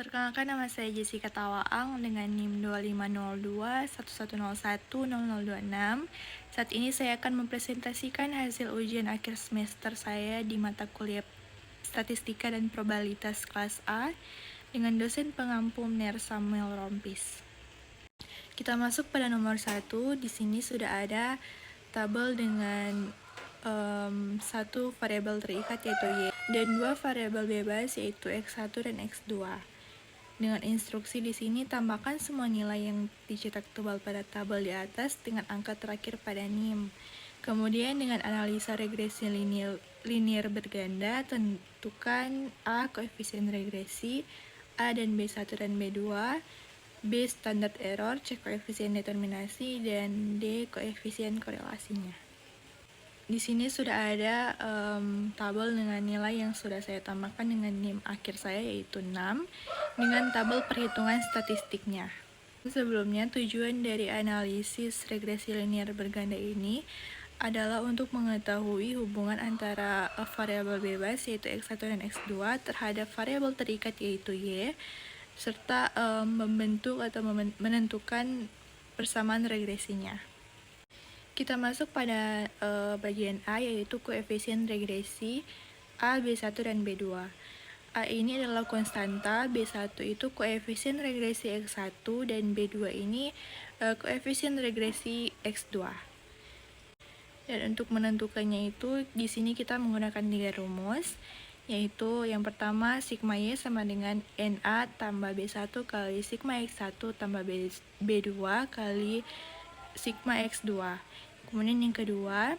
Perkenalkan, nama saya Jessica Tawaang dengan NIM 250211010026. Saat ini saya akan mempresentasikan hasil ujian akhir semester saya di mata kuliah Statistika dan Probabilitas kelas A dengan dosen pengampu Mner Samuel Rompis. Kita masuk pada nomor 1. Di sini sudah ada tabel dengan satu variabel terikat yaitu Y dan dua variabel bebas yaitu X1 dan X2. Dengan instruksi di sini, tambahkan semua nilai yang dicetak tebal pada tabel di atas dengan angka terakhir pada NIM. Kemudian dengan analisa regresi linier berganda, tentukan A koefisien regresi, A dan B1 dan B2, B standard error, C koefisien determinasi, dan D koefisien korelasinya. Di sini sudah ada tabel dengan nilai yang sudah saya tambahkan dengan NIM akhir saya yaitu 6 dengan tabel perhitungan statistiknya. Sebelumnya, tujuan dari analisis regresi linier berganda ini adalah untuk mengetahui hubungan antara variabel bebas yaitu X1 dan X2 terhadap variabel terikat yaitu Y, serta membentuk atau menentukan persamaan regresinya. Kita masuk pada bagian A, yaitu koefisien regresi A, B1, dan B2. A ini adalah konstanta, B1 itu koefisien regresi X1, dan B2 ini koefisien regresi X2. Dan untuk menentukannya itu, di sini kita menggunakan 3 rumus, yaitu yang pertama sigma Y sama dengan NA tambah B1 kali sigma X1 tambah B2 kali sigma X2. Kemudian yang kedua,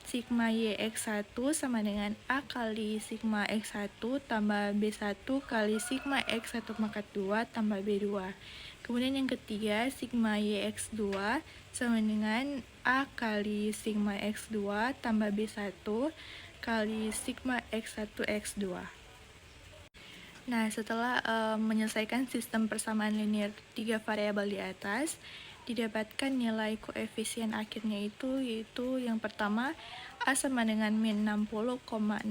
sigma YX1 sama dengan A kali sigma X1 tambah B1 kali sigma X1 pangkat 2 tambah B2. Kemudian yang ketiga, sigma YX2 sama dengan A kali sigma X2 tambah B1 kali sigma X1 X2. Nah, setelah menyelesaikan sistem persamaan linier 3 variabel di atas, didapatkan nilai koefisien akhirnya itu yaitu yang pertama A sama dengan min 60,6058,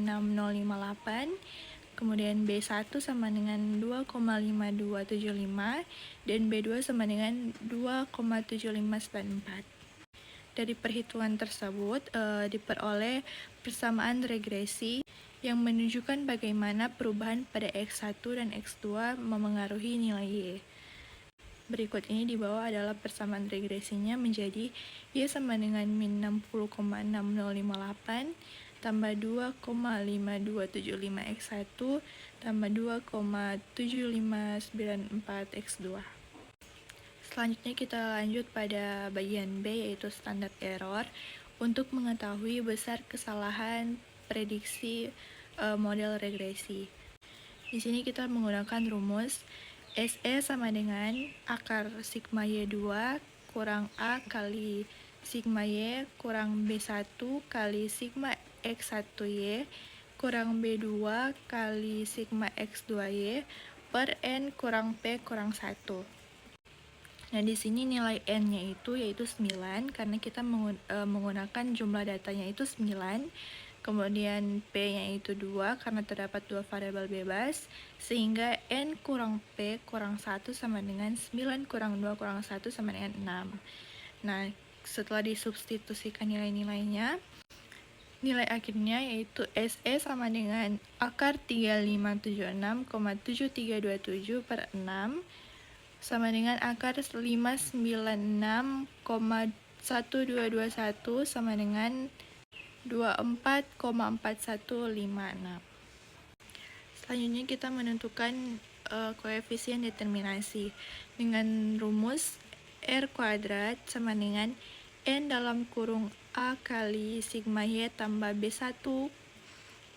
kemudian B1 sama dengan 2,5275 dan B2 sama dengan 2,7594. Dari perhitungan tersebut diperoleh persamaan regresi yang menunjukkan bagaimana perubahan pada X1 dan X2 memengaruhi nilai Y. Berikut ini di bawah adalah persamaan regresinya menjadi Y sama dengan min 60,6058 tambah 2,5275 X1 tambah 2,7594 X2. Selanjutnya kita lanjut pada bagian B, yaitu standar error untuk mengetahui besar kesalahan prediksi model regresi. Di sini kita menggunakan rumus SE sama dengan akar sigma Y2 kurang A kali sigma Y kurang B1 kali sigma X1Y kurang B2 kali sigma X2Y per N kurang P kurang 1. Nah, di sini nilai N-nya itu yaitu 9 karena kita menggunakan jumlah datanya itu 9. Kemudian P-nya itu 2 karena terdapat 2 variabel bebas, sehingga N kurang P kurang 1 sama dengan 9 kurang 2 kurang 1 sama dengan 6. Nah, setelah disubstitusikan nilai-nilainya, nilai akhirnya yaitu SE sama dengan akar 3576,7327 per 6 sama dengan akar 596,1221 sama dengan 24,4156. Selanjutnya kita menentukan koefisien determinasi dengan rumus R kuadrat sama dengan N dalam kurung A kali sigma Y tambah B1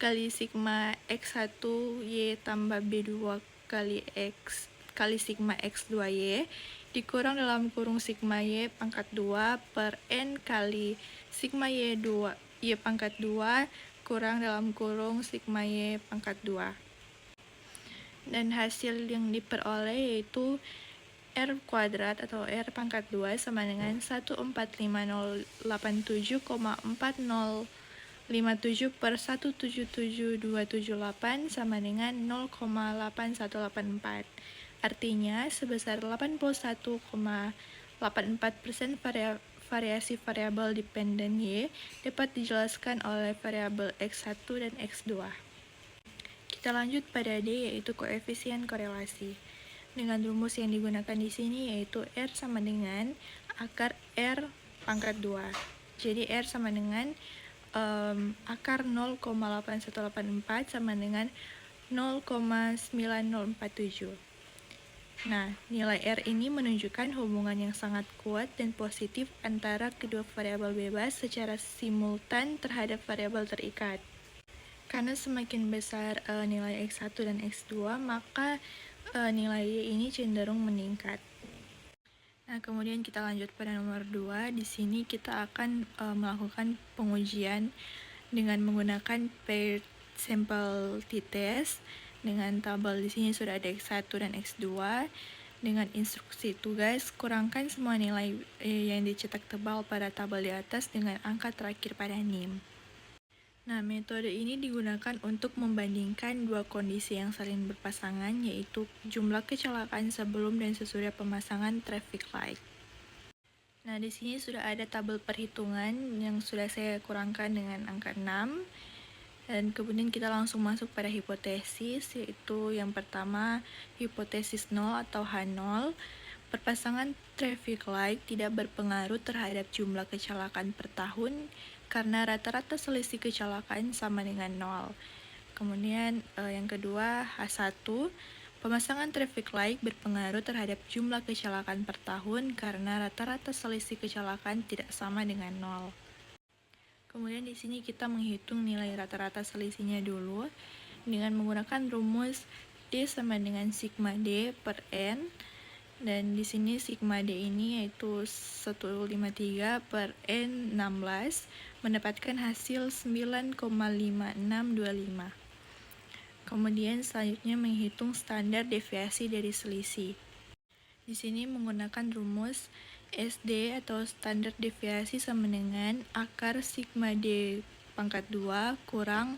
kali sigma X1 Y tambah B2 kali X kali sigma X2Y dikurang dalam kurung sigma Y pangkat 2 per N kali sigma Y2 Y pangkat 2 kurang dalam kurung sigma Y pangkat 2. Dan hasil yang diperoleh yaitu R kuadrat atau R pangkat 2 sama dengan 145.087,40 57 per 177.278 sama dengan 0,8184. Artinya, sebesar 81,84% variasi variabel dependen Y dapat dijelaskan oleh variabel X1 dan X2. Kita lanjut pada D, yaitu koefisien korelasi. Dengan rumus yang digunakan di sini yaitu R sama dengan akar R pangkat 2. Jadi R sama dengan akar 0,8184 sama dengan 0,9047. Nah, nilai R ini menunjukkan hubungan yang sangat kuat dan positif antara kedua variabel bebas secara simultan terhadap variabel terikat. Karena semakin besar nilai X1 dan X2, maka nilai Y ini cenderung meningkat. Nah, kemudian kita lanjut pada nomor 2. Di sini kita akan melakukan pengujian dengan menggunakan paired sample t-test. Dengan tabel di sini sudah ada X1 dan X2. Dengan instruksi tugas, kurangkan semua nilai yang dicetak tebal pada tabel di atas dengan angka terakhir pada NIM. Nah, metode ini digunakan untuk membandingkan dua kondisi yang saling berpasangan, yaitu jumlah kecelakaan sebelum dan sesudah pemasangan traffic light. Nah, di sini sudah ada tabel perhitungan yang sudah saya kurangkan dengan angka 6. Dan kemudian kita langsung masuk pada hipotesis, yaitu yang pertama, hipotesis 0 atau H0. Perpasangan traffic light tidak berpengaruh terhadap jumlah kecelakaan per tahun karena rata-rata selisih kecelakaan sama dengan 0. Kemudian yang kedua, H1, pemasangan traffic light berpengaruh terhadap jumlah kecelakaan per tahun karena rata-rata selisih kecelakaan tidak sama dengan 0. Kemudian di sini kita menghitung nilai rata-rata selisihnya dulu dengan menggunakan rumus D sama dengan sigma D per N. Dan di sini sigma D ini yaitu 153 per N16 mendapatkan hasil 9,5625. Kemudian selanjutnya menghitung standar deviasi dari selisih. Di sini menggunakan rumus SD atau standar deviasi sama dengan akar sigma D pangkat 2 kurang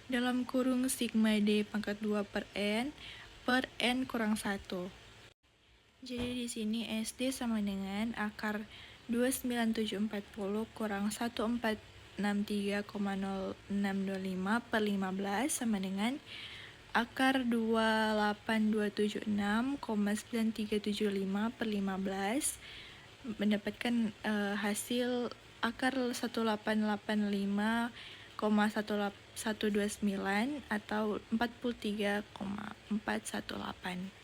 dalam kurung sigma D pangkat 2 per N kurang 1. Jadi di sini SD sama dengan akar 29740 kurang 1463,0625 per 15 sama dengan akar 28276,9375 per 15 mendapatkan hasil akar 1885,1129 atau 43,418.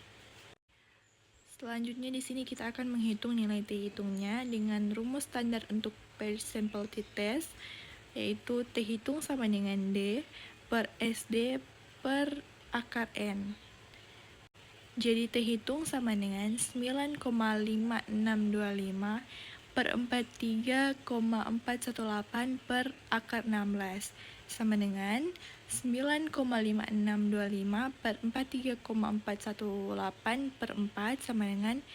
Selanjutnya di sini kita akan menghitung nilai T hitungnya dengan rumus standar untuk paired sample t-test, yaitu T hitung sama dengan D per SD per akar N. Jadi T hitung sama dengan 9,5625 per 43,418 per akar 16 sama dengan 9,5625 per 43,418 per 4 sama dengan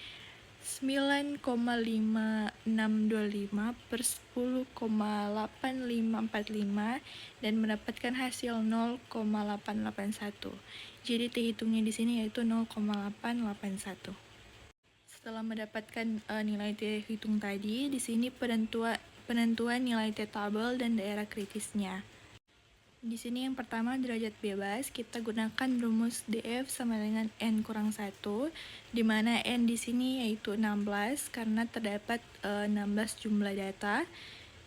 9,5625 per 10,8545 dan mendapatkan hasil 0,881. Jadi T hitungnya di sini yaitu 0,881. Setelah mendapatkan nilai T hitung tadi, di sini penentuan nilai T tabel dan daerah kritisnya. Di sini yang pertama derajat bebas, kita gunakan rumus DF sama dengan N kurang 1, di mana N di sini yaitu 16 karena terdapat 16 jumlah data,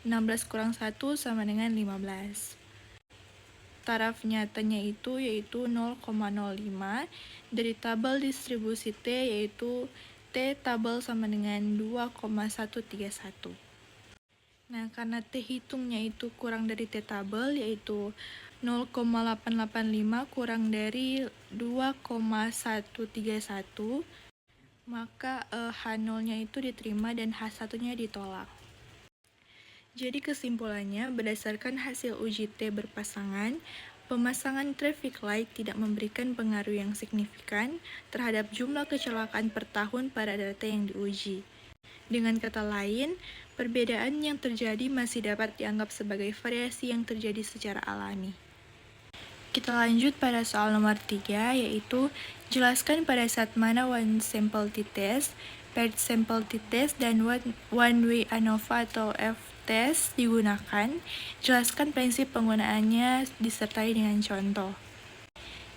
16 kurang 1 sama dengan 15. Taraf nyatanya itu yaitu 0,05 dari tabel distribusi T yaitu T tabel sama dengan 2,131. Nah, karena T hitungnya itu kurang dari T tabel, yaitu 0,885 kurang dari 2,131, maka H0-nya itu diterima dan H1-nya ditolak. Jadi kesimpulannya, berdasarkan hasil uji T berpasangan, pemasangan traffic light tidak memberikan pengaruh yang signifikan terhadap jumlah kecelakaan per tahun pada data yang diuji. Dengan kata lain, perbedaan yang terjadi masih dapat dianggap sebagai variasi yang terjadi secara alami. Kita lanjut pada soal nomor 3, yaitu jelaskan pada saat mana one sample t-test, paired sample t-test, dan one way ANOVA atau f-test digunakan. Jelaskan prinsip penggunaannya disertai dengan contoh.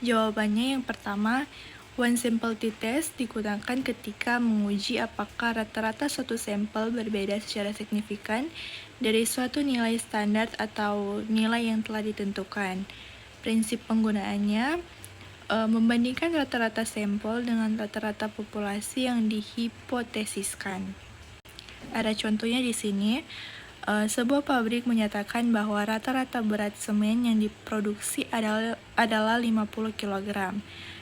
Jawabannya yang pertama, one sample t-test digunakan ketika menguji apakah rata-rata suatu sampel berbeda secara signifikan dari suatu nilai standar atau nilai yang telah ditentukan. Prinsip penggunaannya membandingkan rata-rata sampel dengan rata-rata populasi yang dihipotesiskan. Ada contohnya di sini. Sebuah pabrik menyatakan bahwa rata-rata berat semen yang diproduksi adalah 50 kg.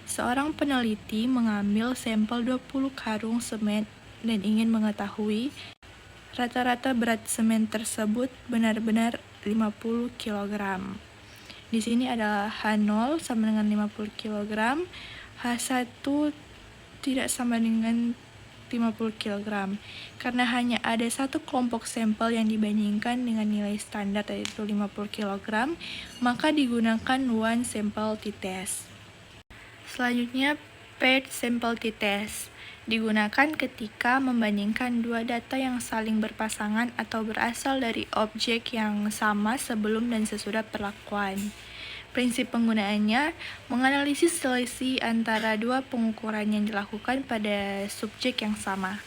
Seorang peneliti mengambil sampel 20 karung semen dan ingin mengetahui rata-rata berat semen tersebut benar-benar 50 kg. Di sini adalah H0 sama dengan 50 kg, H1 tidak sama dengan 50 kg. Karena hanya ada satu kelompok sampel yang dibandingkan dengan nilai standar yaitu 50 kg, maka digunakan one sample t-test. Selanjutnya, paired sample t-test digunakan ketika membandingkan dua data yang saling berpasangan atau berasal dari objek yang sama sebelum dan sesudah perlakuan. Prinsip penggunaannya menganalisis selisih antara dua pengukuran yang dilakukan pada subjek yang sama.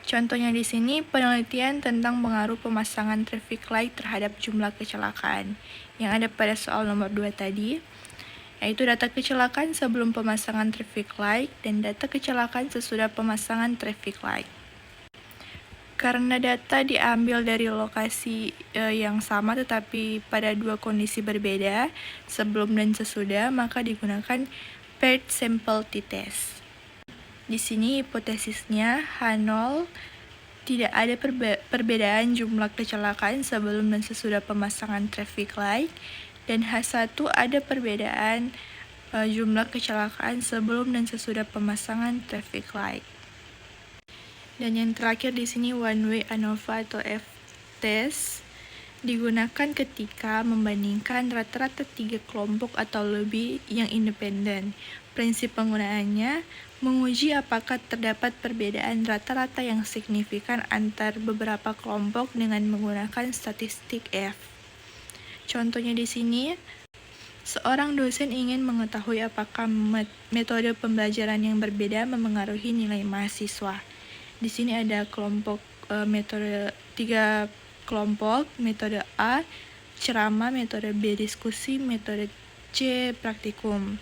Contohnya di sini penelitian tentang pengaruh pemasangan traffic light terhadap jumlah kecelakaan yang ada pada soal nomor 2 tadi, yaitu data kecelakaan sebelum pemasangan traffic light dan data kecelakaan sesudah pemasangan traffic light. Karena data diambil dari lokasi yang sama tetapi pada dua kondisi berbeda, sebelum dan sesudah, maka digunakan paired sample t-test. Di sini hipotesisnya H0 tidak ada perbedaan jumlah kecelakaan sebelum dan sesudah pemasangan traffic light, dan H1 ada perbedaan jumlah kecelakaan sebelum dan sesudah pemasangan traffic light. Dan yang terakhir di sini one way ANOVA atau f-test digunakan ketika membandingkan rata-rata 3 kelompok atau lebih yang independen. Prinsip penggunaannya menguji apakah terdapat perbedaan rata-rata yang signifikan antar beberapa kelompok dengan menggunakan statistik F. Contohnya di sini, seorang dosen ingin mengetahui apakah metode pembelajaran yang berbeda memengaruhi nilai mahasiswa. Di sini ada metode 3 kelompok, metode A, ceramah, metode B, diskusi, metode C, praktikum.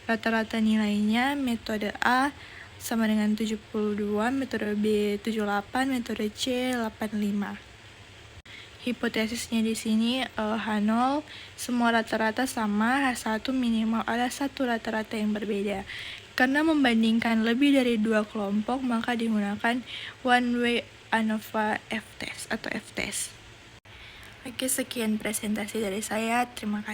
Rata-rata nilainya metode A sama dengan 72, metode B 78, metode C 85. Hipotesisnya di sini H0 semua rata-rata sama, H1 minimal ada satu rata-rata yang berbeda. Karena membandingkan lebih dari 2 kelompok, maka digunakan one way ANOVA f-test atau f-test. Oke, sekian presentasi dari saya. Terima kasih.